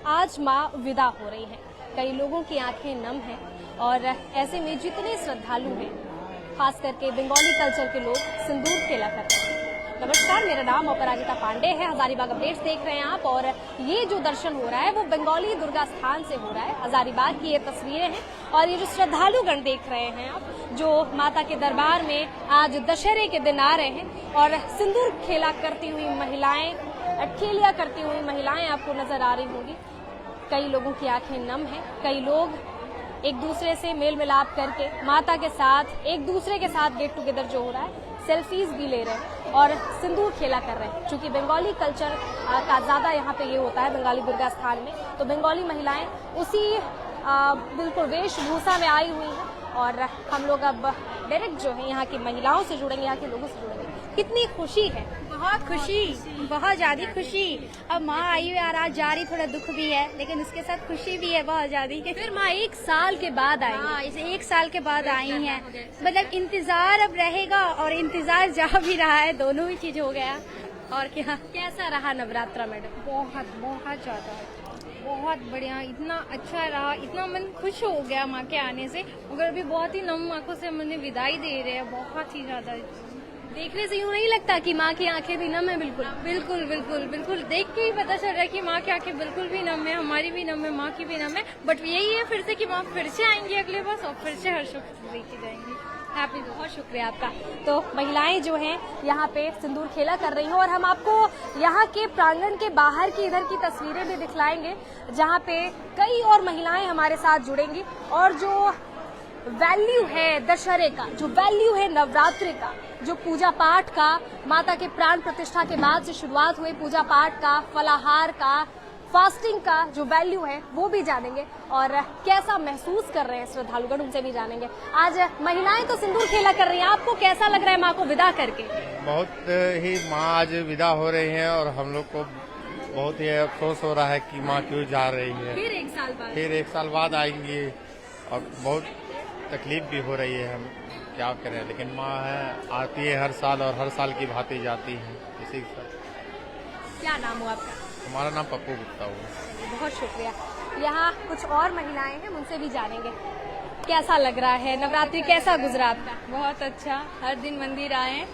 आज माँ विदा हो रही है। कई लोगों की आंखें नम हैं और ऐसे में जितने श्रद्धालु हैं, खास करके बंगाली कल्चर के लोग सिंदूर खेला करते हैं। नमस्कार, मेरा नाम अपराजिता पांडे है। हजारीबाग अपडेट्स देख रहे हैं आप और ये जो दर्शन हो रहा है वो बंगाली दुर्गा स्थान से हो रहा है। हजारीबाग की ये तस्वीरें हैं और ये जो श्रद्धालुगण देख रहे हैं आप, जो माता के दरबार में आज दशहरे के दिन आ रहे हैं और सिंदूर खेला करती हुई महिलाएं, अटखेलियां करती हुई महिलाएं आपको नजर आ रही होंगी। कई लोगों की आंखें नम हैं, कई लोग एक दूसरे से मेल मिलाप करके माता के साथ, एक दूसरे के साथ गेट टुगेदर जो हो रहा है, सेल्फीज भी ले रहे हैं और सिंदूर खेला कर रहे हैं। क्योंकि बंगाली कल्चर का ज्यादा यहाँ पे ये होता है बंगाली दुर्गा स्थान में, तो बंगाली महिलाएं उसी बिल्कुल वेशभूषा में आई हुई हैं और हम लोग अब डायरेक्ट जो है यहाँ की महिलाओं से जुड़ेंगे, यहाँ के लोगों से जुड़ेंगे। कितनी खुशी है, बहुत खुशी, बहुत ज्यादा खुशी। अब माँ आई हुई और आज जा रही, थोड़ा दुख भी है लेकिन उसके साथ खुशी भी है बहुत ज्यादा। फिर माँ 1 साल के बाद आई। हाँ, इसे 1 साल के बाद आई हैं। मतलब इंतजार अब रहेगा और इंतजार जा भी रहा है, दोनों ही चीज हो गया। और क्या, कैसा रहा नवरात्रा मैडम? बहुत बहुत ज्यादा, बहुत बढ़िया, इतना अच्छा रहा, इतना मन खुश हो गया माँ के आने से। मगर अभी बहुत ही नम आंखों से मुझे विदाई दे रहे हैं, बहुत ही ज्यादा। देखने से यूँ नहीं लगता कि माँ की आंखें भी नम है? बिल्कुल बिल्कुल बिल्कुल बिल्कुल, देख के ही पता चल रहा है कि माँ की आंखें बिल्कुल भी नम है, हमारी भी नम है, माँ की भी नम है। बट यही है फिर से कि माँ फिर से आएंगी अगले बार और फिर से हर सुख लेके जाएंगी। हैप्पी, बहुत शुक्रिया आपका। तो महिलाएं जो हैं यहाँ पे सिंदूर खेला कर रही हैं और हम आपको यहाँ के प्रांगण के बाहर की इधर की तस्वीरें भी दिखलाएंगे, जहाँ पे कई और महिलाएं हमारे साथ जुड़ेंगी और जो वैल्यू है दशहरे का, जो वैल्यू है नवरात्रि का, जो पूजा पाठ का, माता के प्राण प्रतिष्ठा के बाद से शुरुआत हुए पूजा पाठ का, फलाहार का, फास्टिंग का जो वैल्यू है वो भी जानेंगे और कैसा महसूस कर रहे हैं श्रद्धालुगण, उनसे भी जानेंगे। आज महिलाएं तो सिंदूर खेला कर रही हैं, आपको कैसा लग रहा है माँ को विदा करके? बहुत ही माँ आज विदा हो रही हैं और हम लोग को बहुत ही अफसोस हो रहा है कि माँ क्यों जा रही है। फिर 1 साल बाद, फिर 1 साल बाद आएंगी और बहुत तकलीफ भी हो रही है। हम क्या करें, लेकिन माँ है, आती है हर साल और हर साल की भांति जाती है। इसी के साथ। क्या नाम हो आपका? हमारा नाम पप्पू गुप्ता हुआ। बहुत शुक्रिया। यहाँ कुछ और महिलाएं हैं, उनसे भी जानेंगे। कैसा लग रहा है, नवरात्रि कैसा गुजरा आपका? बहुत अच्छा, हर दिन मंदिर आए,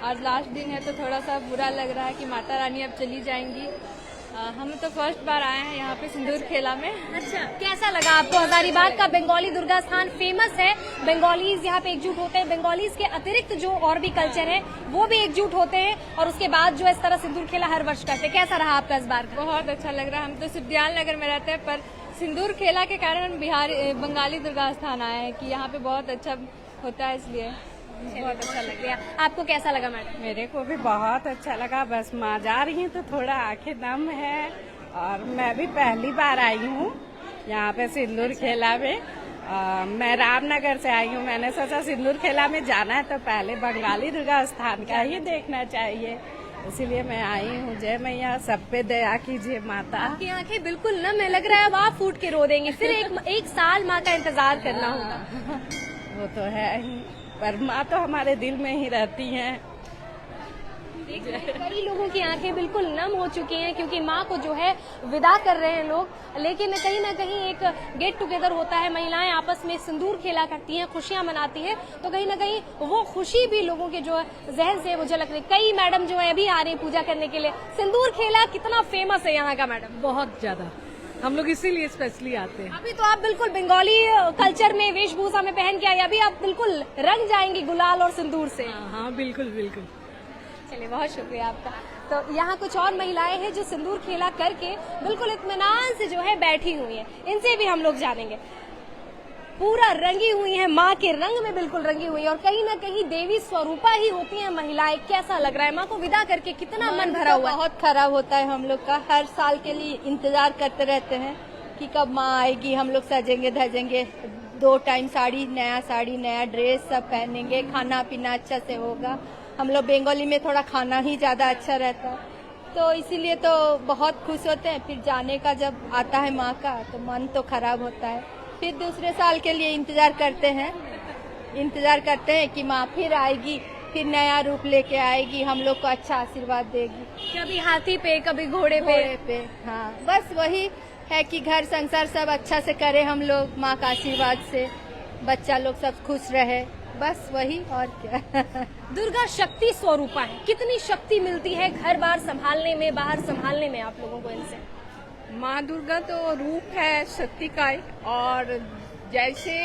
आज लास्ट दिन है तो थोड़ा सा बुरा लग रहा है कि माता रानी अब चली जाएंगी। हम तो फर्स्ट बार आए हैं यहाँ पे सिंदूर खेला में। अच्छा, कैसा लगा आपको? हजारीबाग का बंगाली दुर्गा स्थान फेमस है, बंगालीज यहाँ पे एकजुट होते हैं, बंगालीज के अतिरिक्त जो और भी कल्चर है वो भी एकजुट होते हैं और उसके बाद जो इस तरह सिंदूर खेला हर वर्ष करते हैं। कैसा रहा आपका इस बार? बहुत अच्छा लग रहा है। हम तो सिद्धियाल नगर में रहते हैं पर सिंदूर खेला के कारण हम बंगाली दुर्गा स्थान आए हैं कि यहाँ पे बहुत अच्छा होता है, इसलिए बहुत अच्छा लग रहा है। आपको कैसा लगा मैडम? मेरे को भी बहुत अच्छा लगा। बस माँ जा रही हैं तो थोड़ा आंखें नम है और मैं भी पहली बार आई हूँ यहाँ पे सिंदूर खेला में। मैं रामनगर से आई हूँ। मैंने सोचा सिंदूर खेला में जाना है तो पहले बंगाली दुर्गा स्थान का ही देखना चाहिए, इसीलिए मैं आई हूँ। जय मैया, सब पे दया कीजिए माता। आपकी आंखें बिल्कुल नम है, लग रहा है अब आप फूट के रो देंगे। फिर एक साल माँ का इंतजार करना होगा। वो तो है ही, पर माँ तो हमारे दिल में ही रहती हैं। कई लोगों की आंखें बिल्कुल नम हो चुकी हैं क्योंकि माँ को जो है विदा कर रहे हैं लोग, लेकिन कहीं ना कहीं एक गेट टुगेदर होता है, महिलाएं आपस में सिंदूर खेला करती हैं, खुशियां मनाती हैं, तो कहीं ना कहीं वो खुशी भी लोगों के जो जहन से वो झलक रही। कई मैडम जो है अभी आ रही पूजा करने के लिए। सिंदूर खेला कितना फेमस है यहाँ का मैडम? बहुत ज्यादा, हम लोग इसीलिए स्पेशली आते हैं। अभी तो आप बिल्कुल बंगाली कल्चर में वेशभूषा में पहन के आई, अभी आप बिल्कुल रंग जाएंगी गुलाल और सिंदूर से। हाँ बिल्कुल बिल्कुल। चलिए, बहुत शुक्रिया आपका। तो यहाँ कुछ और महिलाएं हैं जो सिंदूर खेला करके बिल्कुल इत्मीनान से जो है बैठी हुई हैं, इनसे भी हम लोग जानेंगे। पूरा रंगी हुई है, माँ के रंग में बिल्कुल रंगी हुई है और कहीं ना कहीं देवी स्वरूपा ही होती हैं महिलाएं। कैसा लग रहा है माँ को विदा करके? कितना मन भरा हुआ? बहुत खराब होता है, हम लोग का हर साल के लिए इंतजार करते रहते हैं कि कब माँ आएगी, हम लोग सजेंगे धजेंगे, 2 टाइम साड़ी, नया ड्रेस सब पहनेंगे, खाना पीना अच्छा से होगा। हम लोग बंगाली में थोड़ा खाना ही ज्यादा अच्छा रहता है, तो इसीलिए तो बहुत खुश होते हैं। फिर जाने का जब आता है माँ का तो मन तो खराब होता है। फिर दूसरे साल के लिए इंतजार करते हैं कि माँ फिर आएगी, फिर नया रूप लेके आएगी, हम लोग को अच्छा आशीर्वाद देगी। कभी हाथी पे, कभी घोड़े पे। हाँ, बस वही है कि घर संसार सब अच्छा से करे हम लोग, माँ का आशीर्वाद से बच्चा लोग सब खुश रहे, बस वही और क्या। दुर्गा शक्ति स्वरूपा है, कितनी शक्ति मिलती है घर बार संभालने में, बाहर संभालने में आप लोगों को इनसे? माँ दुर्गा तो रूप है शक्ति का एक, और जैसे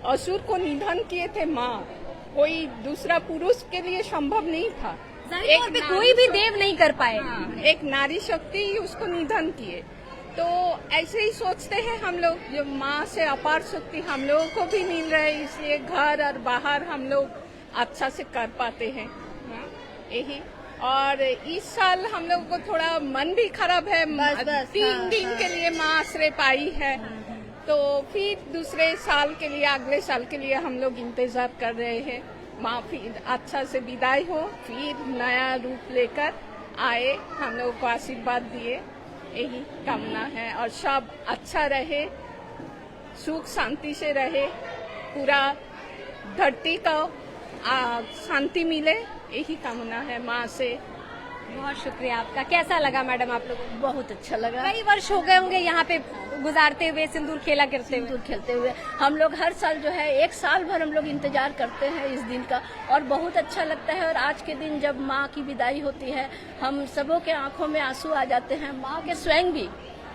असुर को निधन किए थे माँ, कोई दूसरा पुरुष के लिए संभव नहीं था। जाहिर तौर पे कोई भी देव नहीं कर पाए। एक नारी शक्ति ही उसको निधन किए। तो ऐसे ही सोचते हैं हम लोग, जो माँ से अपार शक्ति हम लोगों को भी मिल रहा है, इसलिए घर और बाहर हम लोग अच्छा से कर पाते हैं यही। और इस साल हम लोगों को थोड़ा मन भी खराब है, बस, 3 दिन के लिए माँ आश्रय पाई है, तो फिर दूसरे साल के लिए, अगले साल के लिए हम लोग इंतजार कर रहे हैं। माँ फिर अच्छा से विदाई हो, फिर नया रूप लेकर आए, हम लोगों को आशीर्वाद दिए, यही कामना है। और सब अच्छा रहे, सुख शांति से रहे, पूरा धरती का शांति मिले, यही कामना है माँ से। बहुत शुक्रिया आपका। कैसा लगा मैडम आप लोगों को? बहुत अच्छा लगा। कई वर्ष हो गए होंगे यहाँ पे गुजारते हुए, सिंदूर खेला करते हुए। सिंदूर खेलते हुए हम लोग हर साल जो है 1 साल भर हम लोग इंतजार करते हैं इस दिन का, और बहुत अच्छा लगता है। और आज के दिन जब माँ की विदाई होती है, हम सबों के आंखों में आंसू आ जाते हैं,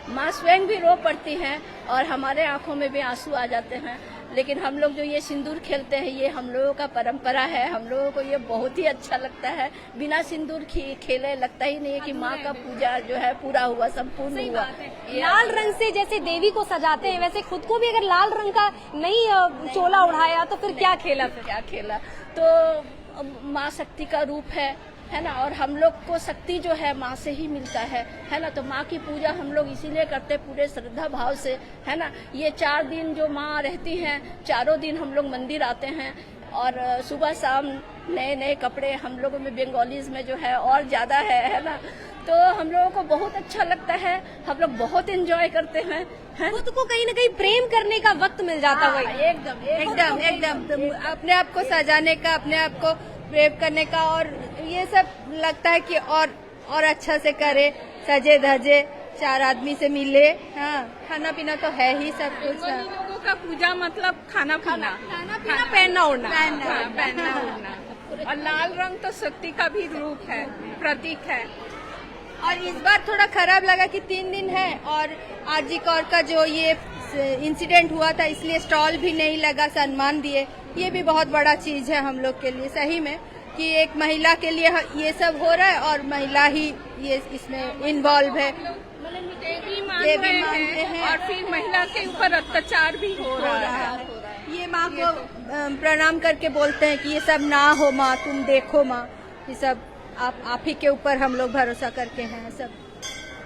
माँ स्वयं भी रो पड़ती हैं और हमारे आंखों में भी आंसू आ जाते हैं। लेकिन हम लोग जो ये सिंदूर खेलते हैं, ये हम लोगों का परंपरा है, हम लोगों को ये बहुत ही अच्छा लगता है। बिना सिंदूर खेले लगता ही नहीं है कि माँ का पूजा जो है पूरा हुआ, संपूर्ण हुआ। लाल रंग से जैसे देवी को सजाते हैं, वैसे खुद को भी अगर लाल रंग का नहीं चोला उड़ाया तो फिर क्या खेला? तो माँ शक्ति का रूप है ना, और हम लोग को शक्ति जो है माँ से ही मिलता है ना। तो माँ की पूजा हम लोग इसीलिए करते पूरे श्रद्धा भाव से, है ना। ये 4 दिन जो माँ रहती हैं, 4 दिन हम लोग मंदिर आते हैं, और सुबह शाम नए नए कपड़े हम लोगों में बंगालीज में जो है और ज्यादा है ना। तो हम लोगों को बहुत अच्छा लगता है, हम लोग बहुत एंजॉय करते हैं। खुद को कहीं ना कहीं प्रेम करने का वक्त मिल जाता है। एकदम अपने आप को सजाने का, अपने आप को प्रेम करने का, और ये सब लगता है कि और अच्छा से करे, सजे धजे, 4 आदमी से मिले। हाँ, खाना पीना तो है ही सब कुछ। लोगों का पूजा मतलब खाना पीना, पहनना ओढ़ना। पहनना ओढ़ना। और लाल रंग तो शक्ति का भी रूप है, प्रतीक है। और इस बार थोड़ा खराब लगा कि 3 दिन है, और आरजी कौर का जो ये इंसिडेंट हुआ था, इसलिए स्टॉल भी नहीं लगा, सम्मान दिए। ये भी बहुत बड़ा चीज है हम लोग के लिए सही में, कि एक महिला के लिए ये सब हो रहा है, और महिला ही ये इसमें इन्वॉल्व है। ये भी मानते हैं, और फिर महिला के ऊपर अत्याचार भी हो रहा है। ये माँ को प्रणाम करके बोलते हैं कि ये सब ना हो माँ, तुम देखो माँ, ये सब आप ही के ऊपर हम लोग भरोसा करके हैं सब।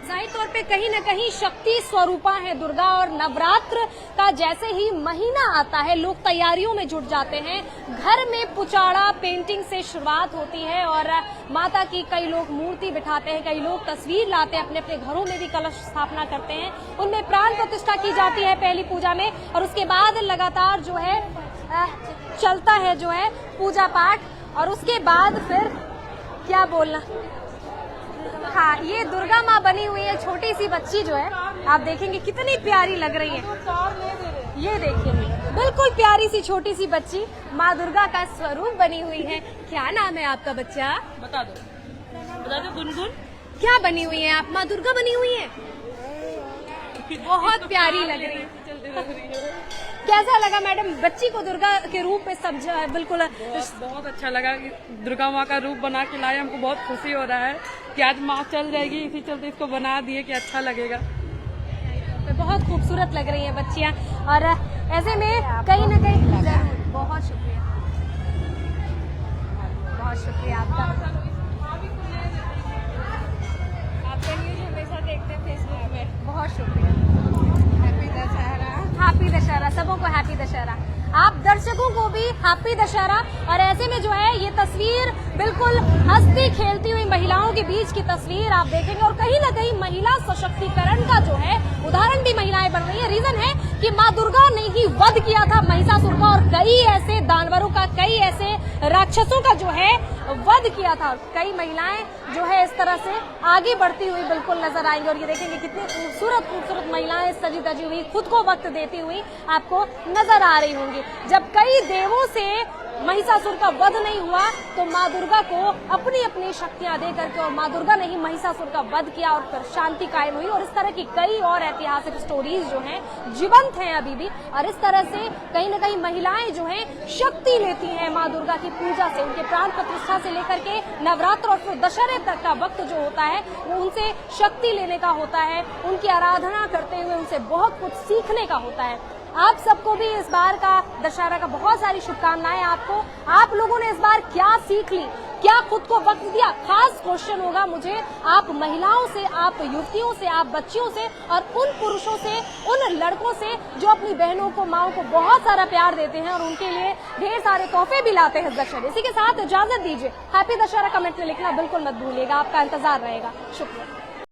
जाहिर तौर पे कहीं न कहीं शक्ति स्वरूपा है दुर्गा, और नवरात्र का जैसे ही महीना आता है लोग तैयारियों में जुट जाते हैं। घर में पुचाड़ा पेंटिंग से शुरुआत होती है, और माता की कई लोग मूर्ति बिठाते हैं, कई लोग तस्वीर लाते हैं, अपने अपने घरों में भी कलश स्थापना करते हैं, उनमें प्राण प्रतिष्ठा की जाती है पहली पूजा में, और उसके बाद लगातार जो है चलता है जो है पूजा पाठ, और उसके बाद फिर क्या बोलना। हाँ, ये दुर्गा माँ बनी हुई है, छोटी सी बच्ची जो है, आप देखेंगे कितनी प्यारी लग रही है। ये देखिए, बिल्कुल प्यारी सी छोटी सी बच्ची माँ दुर्गा का स्वरूप बनी हुई है। क्या नाम है आपका बच्चा? बता दो गुनगुन। क्या बनी हुई है आप? माँ दुर्गा बनी हुई है, बहुत प्यारी लग रही है। कैसा लगा मैडम बच्ची को दुर्गा के रूप में समझा है? बिल्कुल बहुत अच्छा लगा कि दुर्गा माँ का रूप बना के लाए, हमको बहुत खुशी हो रहा है कि आज माँ चल जाएगी, इसी चलते इसको बना दिए कि अच्छा लगेगा। बहुत खूबसूरत लग रही है बच्चियाँ, और ऐसे में कहीं न कहीं बहुत शुक्रिया, बहुत शुक्रिया आपका। आपका न्यूज हमेशा देखते हैं फेसबुक में, बहुत शुक्रिया। हैप्पी दशहरा, सबों को हैप्पी दशहरा। आप दर्शकों को भी हैप्पी दशहरा। और ऐसे में जो है ये तस्वीर बिल्कुल हंसती खेलती हुई महिलाओं के बीच की तस्वीर आप देखेंगे और कहीं ना कहीं महिला सशक्तिकरण का जो है उदाहरण भी महिलाएं बन रही है। रीजन है कि माँ दुर्गा ने ही वध किया था महिषासुर का और कई ऐसे दानवरों का, कई ऐसे राक्षसों का जो है वध किया था। कई महिलाएं जो है इस तरह से आगे बढ़ती हुई बिल्कुल नजर आएंगी और ये देखेंगे कितनी खूबसूरत खूबसूरत महिलाएं सजी धजी हुई खुद को वक्त देती हुई आपको नजर आ रही होंगी। जब कई देवों से महिषासुर का वध नहीं हुआ तो माँ दुर्गा को अपनी अपनी शक्तियां दे करके और माँ दुर्गा ने ही महिषासुर का वध किया और फिर शांति कायम हुई। और इस तरह की कई और ऐतिहासिक स्टोरीज जो हैं जीवंत हैं अभी भी और इस तरह से कहीं न कहीं महिलाएं जो हैं शक्ति लेती हैं माँ दुर्गा की पूजा से, उनके प्राण प्रतिष्ठा से लेकर के नवरात्र और फिर दशहरे तक का वक्त जो होता है वो उनसे शक्ति लेने का होता है, उनकी आराधना करते हुए उनसे बहुत कुछ सीखने का होता है। आप सबको भी इस बार का दशहरा का बहुत सारी शुभकामनाएं आपको। आप लोगों ने इस बार क्या सीख ली, क्या खुद को वक्त दिया? खास क्वेश्चन होगा मुझे आप महिलाओं से, आप युवतियों से, आप बच्चियों से और उन पुरुषों से, उन लड़कों से जो अपनी बहनों को, माओं को बहुत सारा प्यार देते हैं और उनके लिए ढेर सारे तोहफे भी लाते हैं दशहरे। इसी के साथ इजाजत दीजिए। हैप्पी दशहरा कमेंट में लिखना बिल्कुल मत भूलिएगा, आपका इंतजार रहेगा। शुक्रिया।